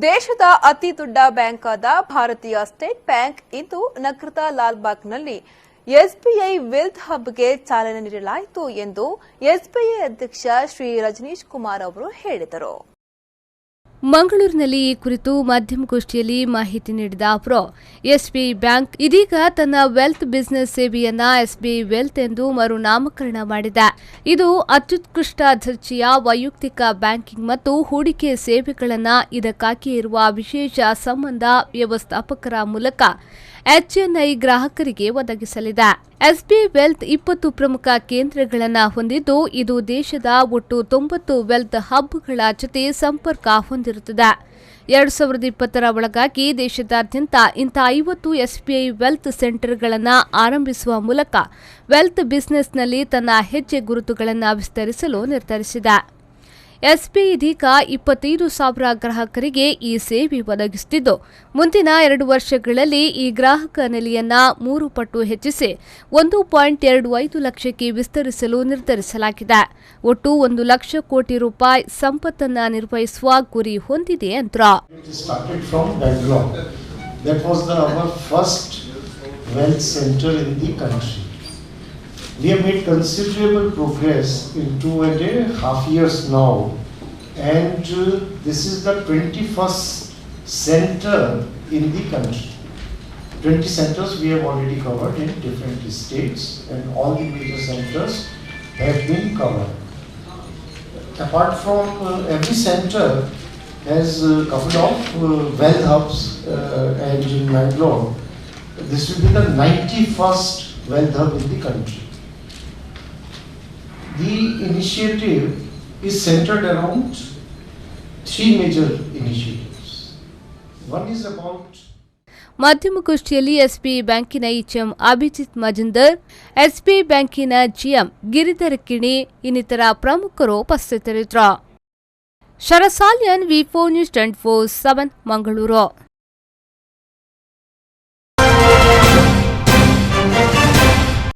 ದೇಶದ ಅತಿ ದೊಡ್ಡ ಬ್ಯಾಂಕ್ ಆದ ಭಾರತೀಯ ಸ್ಟೇಟ್ ಬ್ಯಾಂಕ್ ಇಂದು ನಗರದ ಲಾಲ್ಬಾಗ್ನಲ್ಲಿ ಎಸ್ಬಿಐ ವೆಲ್ತ್ ಹಬ್ಗೆ ಚಾಲನೆ ನೀಡಲಾಯಿತು ಎಂದು ಎಸ್ಬಿಐ ಅಧ್ಯಕ್ಷ ಶ್ರೀ ರಜನೀಶ್ ಕುಮಾರ್ ಅವರು ಹೇಳಿದರು. ಮಂಗಳೂರಿನಲ್ಲಿ ಈ ಕುರಿತು ಮಾಧ್ಯಮಗೋಷ್ಠಿಯಲ್ಲಿ ಮಾಹಿತಿ ನೀಡಿದ ಅವರು, ಎಸ್ಬಿಐ ಬ್ಯಾಂಕ್ ಇದೀಗ ತನ್ನ ವೆಲ್ತ್ ಬಿಸಿನೆಸ್ ಸೇವೆಯನ್ನ ಎಸ್ಬಿಐ ವೆಲ್ತ್ ಎಂದು ಮರುನಾಮಕರಣ ಮಾಡಿದೆ. ಇದು ಅತ್ಯುತ್ಕೃಷ್ಟ ದರ್ಜೆಯ ವೈಯಕ್ತಿಕ ಬ್ಯಾಂಕಿಂಗ್ ಮತ್ತು ಹೂಡಿಕೆ ಸೇವೆಗಳನ್ನು ಇದಕ್ಕಾಗಿ ಇರುವ ವಿಶೇಷ ಸಂಬಂಧ ವ್ಯವಸ್ಥಾಪಕರ ಮೂಲಕ ಎಚ್ಎನ್ಐ ಗ್ರಾಹಕರಿಗೆ ಒದಗಿಸಲಿದೆ. ಎಸ್ಬಿಐ ವೆಲ್ತ್ 20 ಪ್ರಮುಖ ಕೇಂದ್ರಗಳನ್ನು ಹೊಂದಿದ್ದು, ಇದು ದೇಶದ ಒಟ್ಟು 90 ವೆಲ್ತ್ ಹಬ್ಗಳ ಜೊತೆ ಸಂಪರ್ಕ ಹೊಂದಿರುತ್ತದೆ. 2020ರ ಒಳಗಾಗಿ ದೇಶದಾದ್ಯಂತ ಇಂಥ 50 ಎಸ್ಬಿಐ ವೆಲ್ತ್ ಸೆಂಟರ್ಗಳನ್ನು ಆರಂಭಿಸುವ ಮೂಲಕ ವೆಲ್ತ್ ಬಿಸಿನೆಸ್ನಲ್ಲಿ ತನ್ನ ಹೆಜ್ಜೆ ಗುರುತುಗಳನ್ನು ವಿಸ್ತರಿಸಲು ನಿರ್ಧರಿಸಿದೆ. ಎಸ್ಬಿಐ ಇದೀಗ 25,000 ಗ್ರಾಹಕರಿಗೆ ಈ ಸೇವೆ ಒದಗಿಸುತ್ತಿದ್ದು, ಮುಂದಿನ 2 ವರ್ಷಗಳಲ್ಲಿ ಈ ಗ್ರಾಹಕ ನೆಲೆಯನ್ನ 3 ಪಟ್ಟು ಹೆಚ್ಚಿಸಿ 1.25 ಲಕ್ಷಕ್ಕೆ ವಿಸ್ತರಿಸಲು ನಿರ್ಧರಿಸಲಾಗಿದೆ. ಒಟ್ಟು 1 ಲಕ್ಷ ಕೋಟಿ ರೂಪಾಯಿ ಸಂಪತ್ತನ್ನ ನಿರ್ವಹಿಸುವ ಗುರಿ ಹೊಂದಿದೆ ಎಂದರು. We have made considerable progress in 2.5 years now, and this is the 21st center in the country. 20 centers we have already covered in different states, and all the major centers have been covered. Apart from every center has a couple of wealth hubs, and in Mangalore, this will be the 91st wealth hub in the country. The initiative is centered around 3 major initiatives. One is about ಮಾಧ್ಯಮಗೋಷ್ಠಿಯಲ್ಲಿ SBI ಬ್ಯಾಂಕಿನ EGM Abhijit Majinder, SBI ಬ್ಯಾಂಕಿನ GM Giridhar Kini ಇನ್ನಿತರ ಪ್ರಮುಖರು ಉಪಸ್ಥಿತರಿದ್ದರು. ಶರಸಾಲಿಯನ್, ವಿ4 news 24/7 Mangaluru.